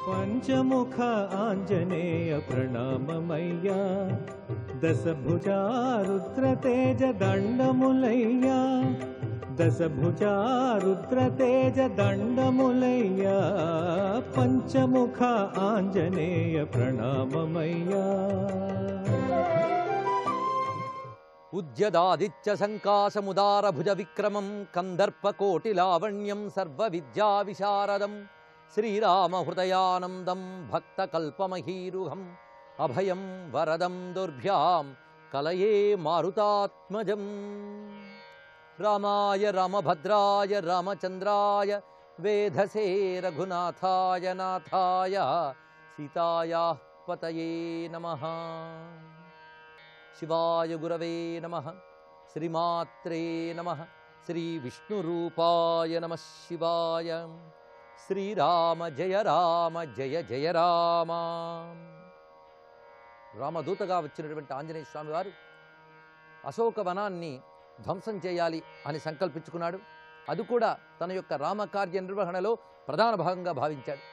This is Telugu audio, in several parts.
పంచముఖ ఆంజనేయ ప్రణామమయ్యా, దశభుజా రుద్రతేజ దండములయ్యా, దశభుజా రుద్రతేజ దండములయ్యా, పంచముఖ ఆంజనేయ ప్రణామమయ్యా. ఉద్యదాదిత్య సంకాశముదార భుజ విక్రమం కందర్పకోటి లావణ్యం సర్వ విద్యా విశారదం శ్రీరామ హృదయానందం భక్త కల్పమహీరుహం అభయం వరదం దుర్భ్యాం కలయే మారుతాత్మజం. రామాయ రామభద్రాయ రామచంద్రాయ వేధసే రఘునాథాయ నాథాయ సీతాయాః పతయే నమః. శివాయ గురవే నమః. శ్రీమాత్రే నమః. శ్రీ విష్ణురూపాయ నమః శివాయ. శ్రీరామ జయ రామ జయ జయ రామ. రామదూతగా వచ్చినటువంటి ఆంజనేయ స్వామి వారు అశోకవనాన్ని ధ్వంసం చేయాలి అని సంకల్పించుకున్నాడు. అది కూడా తన యొక్క రామకార్య నిర్వహణలో ప్రధాన భాగంగా భావించాడు.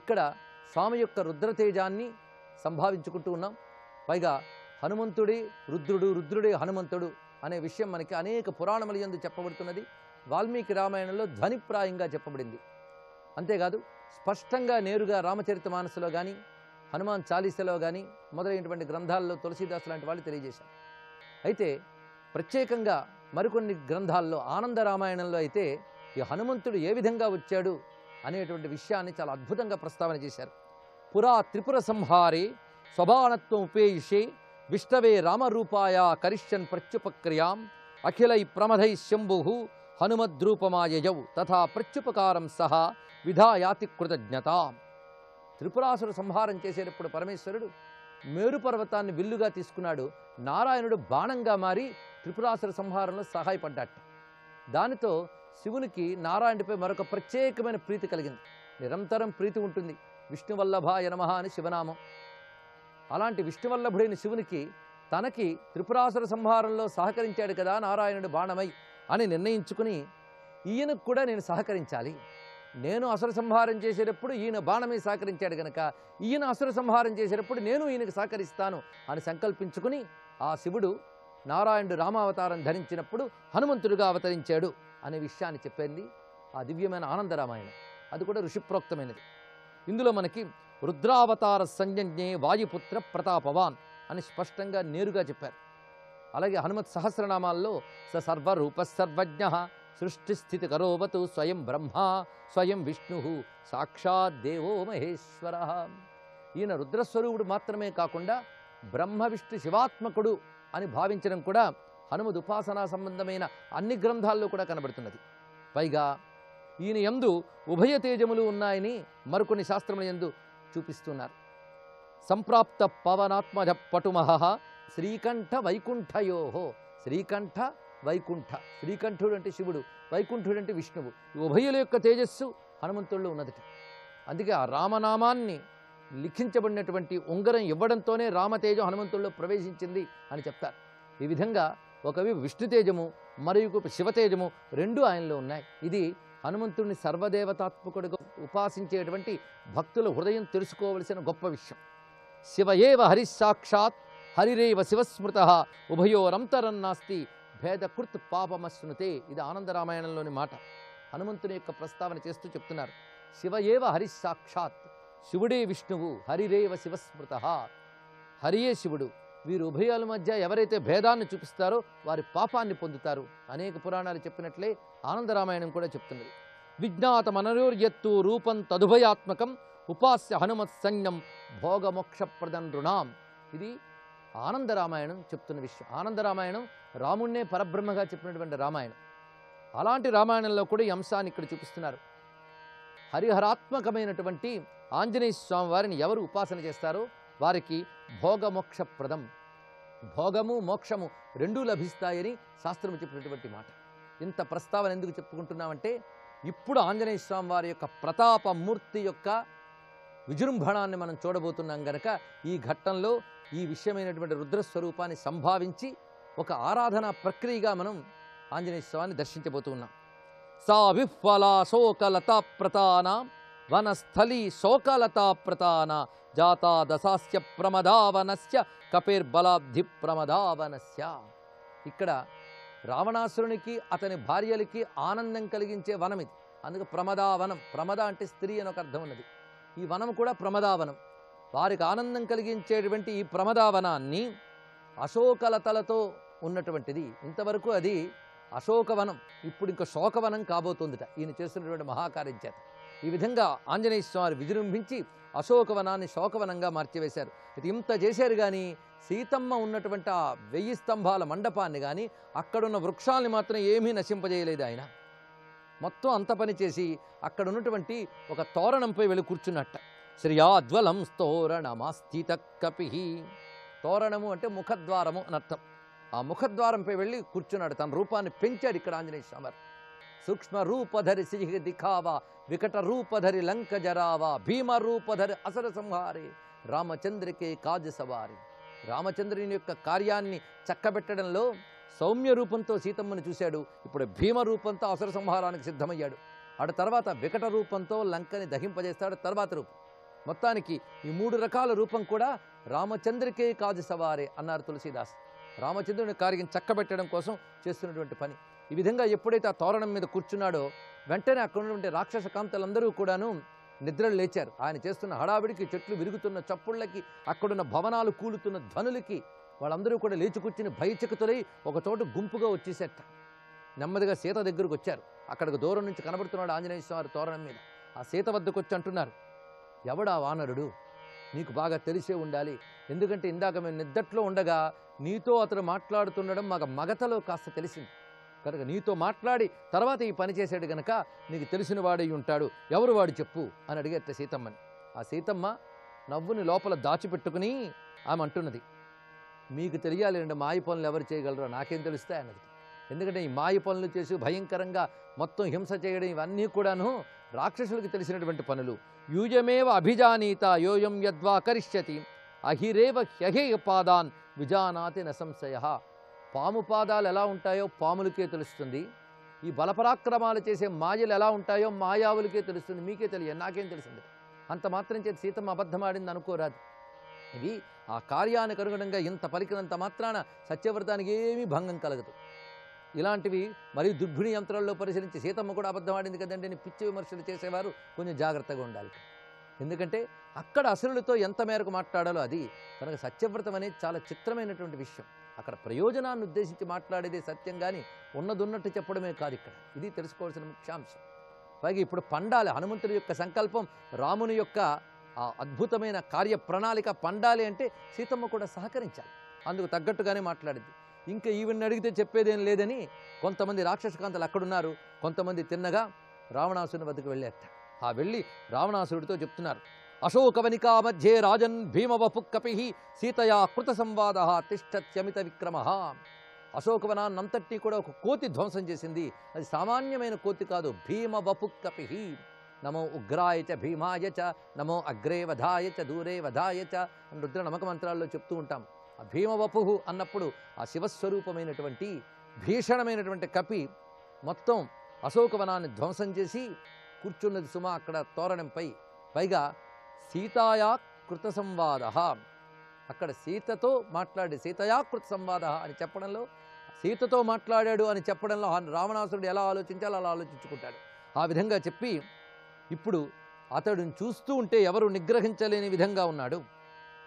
ఇక్కడ స్వామి యొక్క రుద్రతేజాన్ని సంభావించుకుంటూ ఉన్నాం. పైగా హనుమంతుడే రుద్రుడు, రుద్రుడే హనుమంతుడు అనే విషయం మనకి అనేక పురాణముల యందు చెప్పబడుతున్నది. వాల్మీకి రామాయణంలో ధ్వనిప్రాయంగా చెప్పబడింది. అంతేకాదు స్పష్టంగా నేరుగా రామచరితమానసులో కానీ హనుమాన్ చాలీసలో కానీ మొదలైనటువంటి గ్రంథాల్లో తులసీదాసు లాంటి వాళ్ళు తెలియజేశారు. అయితే ప్రత్యేకంగా మరికొన్ని గ్రంథాల్లో ఆనంద రామాయణంలో అయితే ఈ హనుమంతుడు ఏ విధంగా వచ్చాడు అనేటువంటి విషయాన్ని చాలా అద్భుతంగా ప్రస్తావన చేశారు. పురా త్రిపుర సంహారే స్వభానత్వం ఉపేయిషే విష్ణవే రామరూపాయ కరిష్యన్ ప్రత్యుపక్రియాం అఖిలై ప్రమథై శంభు హనుమద్రూపమాయయౌ తథా ప్రత్యుపకారం సహా విధాయాతి కృతజ్ఞతాం. త్రిపురాసుర సంహారం చేసేటప్పుడు పరమేశ్వరుడు మేరు పర్వతాన్ని విల్లుగా తీసుకున్నాడు. నారాయణుడు బాణంగా మారి త్రిపురాసుర సంహారంలో సహాయపడ్డాట. దానితో శివునికి నారాయణుడిపై మరొక ప్రత్యేకమైన ప్రీతి కలిగింది. నిరంతరం ప్రీతి ఉంటుంది. విష్ణువల్లభాయ నమః అని శివనామం. అలాంటి విష్ణువల్లభుడైన శివునికి తనకి త్రిపురాసుర సంహారంలో సహకరించాడు కదా నారాయణుడు బాణమై అని నిర్ణయించుకుని ఈయనకు కూడా నేను సహకరించాలి. నేను అసుర సంహారం చేసేటప్పుడు ఈయన బాణమై సహకరించాడు కనుక ఈయన అసుర సంహారం చేసేటప్పుడు నేను ఈయనకు సహకరిస్తాను అని సంకల్పించుకుని ఆ శివుడు నారాయణుడు రామావతారం ధరించినప్పుడు హనుమంతుడిగా అవతరించాడు అనే విషయాన్ని చెప్పింది ఆ దివ్యమైన ఆనందరామాయణం. అది కూడా ఋషిప్రోక్తమైనది. ఇందులో మనకి రుద్రావతార సంజ్ఞే వాయుపుత్ర ప్రతాపవాన్ అని స్పష్టంగా నేరుగా చెప్పారు. అలాగే హనుమత్ సహస్రనామాల్లో స సర్వరూప సర్వజ్ఞ సృష్టిస్థితి కరోవతు స్వయం బ్రహ్మ స్వయం విష్ణు సాక్షాత్ దేవో మహేశ్వర. ఈయన రుద్రస్వరూపుడు మాత్రమే కాకుండా బ్రహ్మ విష్ణు శివాత్మకుడు అని భావించడం కూడా హనుమద్ ఉపాసనా సంబంధమైన అన్ని గ్రంథాల్లో కూడా కనబడుతున్నది. పైగా ఈయన యందు ఉభయ తేజములు ఉన్నాయని మరికొన్ని శాస్త్రముల యందు చూపిస్తున్నారు. సంప్రాప్త పవనాత్మజ పటుమహ శ్రీకంఠ వైకుంఠయోహో. శ్రీకంఠ వైకుంఠ, శ్రీకంఠుడు అంటే శివుడు, వైకుంఠుడు అంటే విష్ణువు. ఈ ఉభయుల యొక్క తేజస్సు హనుమంతుల్లో ఉన్నదట. అందుకే ఆ రామనామాన్ని లిఖించబడినటువంటి ఉంగరం ఇవ్వడంతోనే రామతేజం హనుమంతుల్లో ప్రవేశించింది అని చెప్తారు. ఈ విధంగా ఒకవి విష్ణుతేజము మరియు శివతేజము రెండు ఆయనలో ఉన్నాయి. ఇది హనుమంతుడిని సర్వదేవతాత్మకుడిగా ఉపాసించేటువంటి భక్తుల హృదయం తెలుసుకోవలసిన గొప్ప విషయం. శివయేవ హరిసాక్షాత్ హరిరేవ శివస్మృత ఉభయోరంతరన్నాస్తి భేదకృత్ పాపమశ్నుతే. ఇది ఆనందరామాయణంలోని మాట. హనుమంతుని యొక్క ప్రస్తావన చేస్తూ చెప్తున్నారు. శివయేవ హరిసాక్షాత్, శివుడే విష్ణువు, హరిరేవ శివస్మృత, హరియే శివుడు. వీరు ఉభయాల మధ్య ఎవరైతే భేదాన్ని చూపిస్తారో వారి పాపాన్ని పొందుతారు. అనేక పురాణాలు చెప్పినట్లే ఆనందరామాయణం కూడా చెప్తున్నది. విజ్ఞాత మనోర్యత్తు రూపం తదుభయాత్మకం ఉపాస్య హనుమత్ సైన్యం భోగమోక్షప్రదం నృణాం. ఇది ఆనందరామాయణం చెప్తున్న విషయం. ఆనందరామాయణం రాముణ్ణే పరబ్రహ్మగా చెప్పినటువంటి రామాయణం. అలాంటి రామాయణంలో కూడా ఈ అంశాన్ని ఇక్కడ చూపిస్తున్నారు. హరిహరాత్మకమైనటువంటి ఆంజనేయ స్వామి వారిని ఎవరు ఉపాసన చేస్తారో వారికి భోగమోక్షప్రదం, భోగము మోక్షము రెండూ లభిస్తాయని శాస్త్రము చెప్పినటువంటి మాట. ఇంత ప్రస్తావన ఎందుకు చెప్పుకుంటున్నామంటే ఇప్పుడు ఆంజనేయ స్వామి వారి యొక్క ప్రతాపమూర్తి యొక్క విజృంభణాన్ని మనం చూడబోతున్నాం గనక ఈ ఘట్టంలో ఈ విషయమైనటువంటి రుద్రస్వరూపాన్ని సంభావించి ఒక ఆరాధనా ప్రక్రియగా మనం ఆంజనేయ స్వామిని దర్శించబోతున్నాం. సా విహ్వలా శోకలతా ప్రతానాం వనస్థలీ శోకలతా ప్రతాన జాతా దశాస్య ప్రమదావనస్య కపిర్బలాబ్ధి ప్రమదావనస్య. ఇక్కడ రావణాసురునికి అతని భార్యలకి ఆనందం కలిగించే వనం ఇది. అందుకే ప్రమదావనం. ప్రమద అంటే స్త్రీ అని ఒక అర్థం ఉన్నది. ఈ వనం కూడా ప్రమదావనం. వారికి ఆనందం కలిగించేటువంటి ఈ ప్రమదావనాన్ని అశోకలతలతో ఉన్నటువంటిది. ఇంతవరకు అది అశోకవనం, ఇప్పుడు ఇంకా శోకవనం కాబోతుందిట ఈయన చేస్తున్నటువంటి మహాకార్యం చేత. ఈ విధంగా ఆంజనేయ స్వామి విజృంభించి అశోకవనాన్ని శోకవనంగా మార్చివేశారు. ఇది ఇంత చేశారు కానీ సీతమ్మ ఉన్నటువంటి ఆ 1000 స్తంభాల మండపాన్ని కానీ అక్కడున్న వృక్షాలని మాత్రం ఏమీ నశింపజేయలేదు ఆయన. మొత్తం అంత పని చేసి అక్కడ ఉన్నటువంటి ఒక తోరణంపై వెళ్ళి కూర్చున్నట్ట. శ్రియాజ్వలం స్తోరణమాస్థిత కపి. తోరణము అంటే ముఖద్వారము అని అర్థం. ఆ ముఖద్వారంపై వెళ్ళి కూర్చున్నాడు. తన రూపాన్ని పెంచాడు ఇక్కడ ఆంజనేయ స్వామి. సూక్ష్మ రూపధరి సిహి దిఖావా వికట రూపధరి లంక జరావా భీమ రూపధరి అసర సంహారే రామచంద్రకే కాజ సవారి. రామచంద్రుని యొక్క కార్యాన్ని చక్కబెట్టడంలో సౌమ్య రూపంతో సీతమ్మను చూశాడు. ఇప్పుడు భీమ రూపంతో అసర సంహారానికి సిద్ధమయ్యాడు. ఆడ తర్వాత వికట రూపంతో లంకని దహింపజేస్తాడు. తర్వాత రూపం మొత్తానికి ఈ 3 రకాల రూపం కూడా రామచంద్రకే కాజ సవారే అన్నారు తులసీదాస్. రామచంద్రుని కార్యం చక్కబెట్టడం కోసం చేస్తున్నటువంటి పని. ఈ విధంగా ఎప్పుడైతే ఆ తోరణం మీద కూర్చున్నాడో వెంటనే అక్కడ ఉన్నటువంటి రాక్షస కాంతలందరూ కూడాను నిద్రలు లేచారు. ఆయన చేస్తున్న హడావిడికి, చెట్లు విరుగుతున్న చప్పుళ్ళకి, అక్కడున్న భవనాలు కూలుతున్న ధ్వనులకి వాళ్ళందరూ కూడా లేచి కూర్చుని భయచకితులై ఒక చోట గుంపుగా వచ్చేసేట. నెమ్మదిగా సీత దగ్గరకు వచ్చారు. అక్కడికి దూరం నుంచి కనబడుతున్నాడు ఆంజనేయ స్వామి తోరణం మీద. ఆ సీత వద్దకు వచ్చి అంటున్నారు, ఎవడా వానరుడు? నీకు బాగా తెలిసే ఉండాలి. ఎందుకంటే ఇందాక మేము నిద్దట్లో ఉండగా నీతో అతడు మాట్లాడుతుండడం మాకు మగతలో కాస్త తెలిసింది కనుక నీతో మాట్లాడి తర్వాత ఈ పని చేశాడు గనక నీకు తెలిసిన వాడై ఉంటాడు. ఎవరు వాడు చెప్పు అని అడిగేట సీతమ్మని. ఆ సీతమ్మ నవ్వుని లోపల దాచిపెట్టుకుని ఆమె అంటున్నది, మీకు తెలియాలి అండి మాయ పనులు ఎవరు చేయగలరో నాకేం తెలుస్తాయి అన్నది. ఎందుకంటే ఈ మాయ పనులు చేసి భయంకరంగా మొత్తం హింస చేయడం ఇవన్నీ కూడాను రాక్షసులకు తెలిసినటువంటి పనులు. యూయమేవ అభిజానీత యోయం యద్వా కరిష్యతి అహిరేవ హ్యహేయ పాదాన్ విజానాతి నసంశయ. పాము పాదాలు ఎలా ఉంటాయో పాములకే తెలుస్తుంది. ఈ బలపరాక్రమాలు చేసే మాయలు ఎలా ఉంటాయో మాయావులకే తెలుస్తుంది. మీకే తెలియదు, నాకేం తెలిసింది. అంత మాత్రం చేతి సీతమ్మ అబద్ధమాడింది అనుకోరాదు. ఇవి ఆ కార్యానికి అనుగుణంగా ఇంత పలికినంత మాత్రాన సత్యవ్రతానికి ఏమీ భంగం కలగదు. ఇలాంటివి మరియు దుర్భిణి యంత్రాల్లో పరిశీలించి సీతమ్మ కూడా అబద్ధమాడింది కదండి అని పిచ్చి విమర్శలు చేసేవారు కొంచెం జాగ్రత్తగా ఉండాలి. ఎందుకంటే అక్కడ అసురులతో ఎంత మేరకు మాట్లాడాలో అది. కనుక సత్యవ్రతం అనేది చాలా చిత్రమైనటువంటి విషయం. అక్కడ ప్రయోజనాన్ని ఉద్దేశించి మాట్లాడేదే సత్యం కానీ ఉన్నదున్నట్టు చెప్పడమే కాదు ఇక్కడ. ఇది తెలుసుకోవాల్సిన ముఖ్యాంశం. పైగా ఇప్పుడు పండాలి. హనుమంతుడి యొక్క సంకల్పం, రాముని యొక్క ఆ అద్భుతమైన కార్య ప్రణాళిక పండాలి అంటే సీతమ్మ కూడా సహకరించాలి. అందుకు తగ్గట్టుగానే మాట్లాడింది. ఇంకా ఈవెన్ని అడిగితే చెప్పేదేం లేదని కొంతమంది రాక్షసకాంతలు అక్కడున్నారు. కొంతమంది తిన్నగా రావణాసురుని వద్దకు వెళ్ళారట. ఆ వెళ్ళి రావణాసురుడితో చెప్తున్నారు, అశోకవనికా మధ్యే రాజన్ భీమవపు కపి సీతయా కృత సంవాద తిష్టత్యమిత విక్రమ. అశోకవనాన్నంతటినీ కూడా ఒక కోతి ధ్వంసం చేసింది. అది సామాన్యమైన కోతి కాదు. భీమవపు కపి. నమో ఉగ్రాయ చ భీమాయ చ నమో అగ్రే వధాయ చ దూరే వధాయ చ అని రుద్ర నమక మంత్రాల్లో చెప్తూ ఉంటాం. ఆ భీమవపు అన్నప్పుడు ఆ శివస్వరూపమైనటువంటి భీషణమైనటువంటి కపి మొత్తం అశోకవనాన్ని ధ్వంసం చేసి కూర్చున్నది సుమ అక్కడ తోరణంపై. పైగా సీతాయా కృత సంవాద, అక్కడ సీతతో మాట్లాడి సీతయా కృత సంవాద అని చెప్పడంలో, సీతతో మాట్లాడాడు అని చెప్పడంలో రావణాసురుడు ఎలా ఆలోచించాలో అలా ఆలోచించుకుంటాడు. ఆ విధంగా చెప్పి ఇప్పుడు అతడిని చూస్తూ ఉంటే ఎవరు నిగ్రహించలేని విధంగా ఉన్నాడు.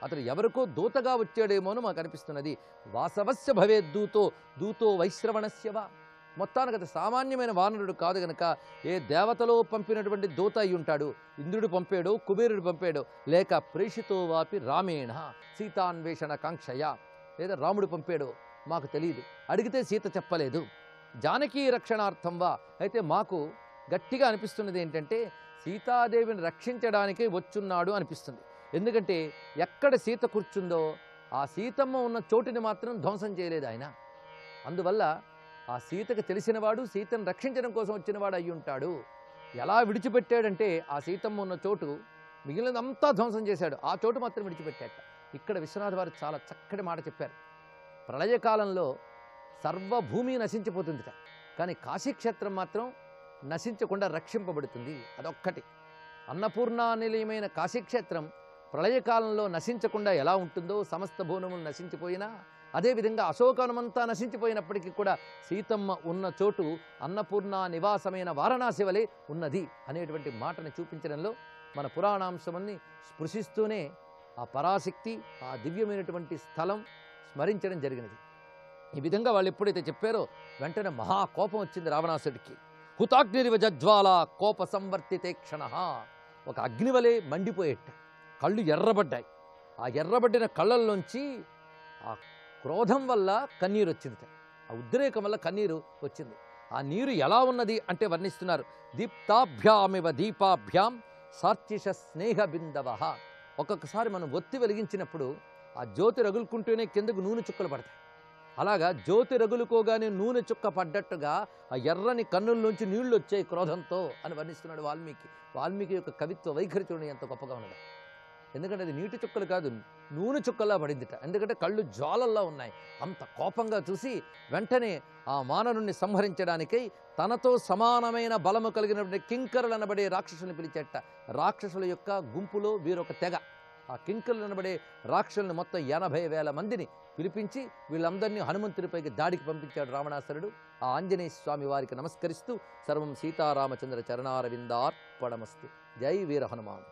అతడు ఎవరికో దూతగా వచ్చాడేమో అని మాకు అనిపిస్తున్నది. వాసవస్య భవేద్ దూతో దూతో వైశ్రవణస్యవా. మొత్తానికి అది సామాన్యమైన వానరుడు కాదు గనక ఏ దేవతలో పంపినటువంటి దూత అయి ఉంటాడు. ఇంద్రుడు పంపాడో, కుబేరుడు పంపాడో, లేక ప్రేషితో వాపి రామేణ సీతాన్వేషణ కాంక్షయ, లేదా రాముడు పంపాడో మాకు తెలియదు. అడిగితే సీత చెప్పలేదు. జానకీ రక్షణార్థం వా. అయితే మాకు గట్టిగా అనిపిస్తున్నది ఏంటంటే సీతాదేవిని రక్షించడానికే వచ్చున్నాడు అనిపిస్తుంది. ఎందుకంటే ఎక్కడ సీత కూర్చుందో ఆ సీతమ్మ ఉన్న చోటుని మాత్రం ధ్వంసం చేయలేదు ఆయన. అందువల్ల ఆ సీతకు తెలిసినవాడు, సీతను రక్షించడం కోసం వచ్చినవాడు అయ్యి ఉంటాడు. ఎలా విడిచిపెట్టాడంటే ఆ సీతమ్మ ఉన్న చోటు మిగిలినంతా ధ్వంసం చేశాడు, ఆ చోటు మాత్రం విడిచిపెట్టాట. ఇక్కడ విశ్వనాథ్ వారు చాలా చక్కటి మాట చెప్పారు. ప్రళయకాలంలో సర్వభూమి నశించిపోతుందిట, కానీ కాశీక్షేత్రం మాత్రం నశించకుండా రక్షింపబడుతుంది. అదొక్కటి. అన్నపూర్ణా నిలయమైన కాశీక్షేత్రం ప్రళయకాలంలో నశించకుండా ఎలా ఉంటుందో, సమస్త భువనములు నశించిపోయినా అదేవిధంగా అశోకవనమంతా నశించిపోయినప్పటికీ కూడా సీతమ్మ ఉన్న చోటు అన్నపూర్ణ నివాసమైన వారణాసి వలె ఉన్నది అనేటువంటి మాటను చూపించడంలో మన పురాణాంశముల్ని స్పృశిస్తూనే ఆ పరాశక్తి, ఆ దివ్యమైనటువంటి స్థలం స్మరించడం జరిగినది. ఈ విధంగా వాళ్ళు ఎప్పుడైతే చెప్పారో వెంటనే మహాకోపం వచ్చింది రావణాసుడికి. హుతాగ్నిరివ జజ్వాల కోప సంవర్తితే క్షణ, ఒక అగ్నివలే మండిపోయేట, కళ్ళు ఎర్రబడ్డాయి. ఆ ఎర్రబడ్డిన కళ్ళల్లోంచి ఆ క్రోధం వల్ల కన్నీరు వచ్చింది, ఆ ఉద్రేకం వల్ల కన్నీరు వచ్చింది. ఆ నీరు ఎలా ఉన్నది అంటే వర్ణిస్తున్నారు. దీప్తాభ్యామివ దీపాభ్యాం సార్చిష స్నేహ బిందవ. ఒక్కొక్కసారి మనం ఒత్తి వెలిగించినప్పుడు ఆ జ్యోతి రగులుకుంటూనే కిందకు నూనె చుక్కలు పడతాయి. అలాగా జ్యోతి రగులుకోగానే నూనె చుక్క పడ్డట్టుగా ఆ ఎర్రని కన్నుల్లోంచి నీళ్లు వచ్చాయి క్రోధంతో అని వర్ణిస్తున్నాడు వాల్మీకి. వాల్మీకి యొక్క కవిత్వ వైఖరి చూడండి ఎంత గొప్పగా ఉన్నది. ఎందుకంటే అది నీటి చుక్కలు కాదు, నూనె చుక్కల్లా పడిందిట. ఎందుకంటే కళ్ళు జ్వాలల్లా ఉన్నాయి. అంత కోపంగా చూసి వెంటనే ఆ వానరుణ్ణి సంహరించడానికై తనతో సమానమైన బలము కలిగినటువంటి కింకరులు అనబడే రాక్షసుని పిలిచేట. రాక్షసుల యొక్క గుంపులో వీరొక తెగ. ఆ కింకరులు అనబడే రాక్షసులను మొత్తం 80,000 మందిని పిలిపించి వీళ్ళందరినీ హనుమంతుడిపైకి దాడికి పంపించాడు రావణాసురుడు. ఆ ఆంజనేయ స్వామి వారికి నమస్కరిస్తూ సర్వం సీతారామచంద్ర చరణారవిందార్పణమస్తు. జై వీర హనుమాన్.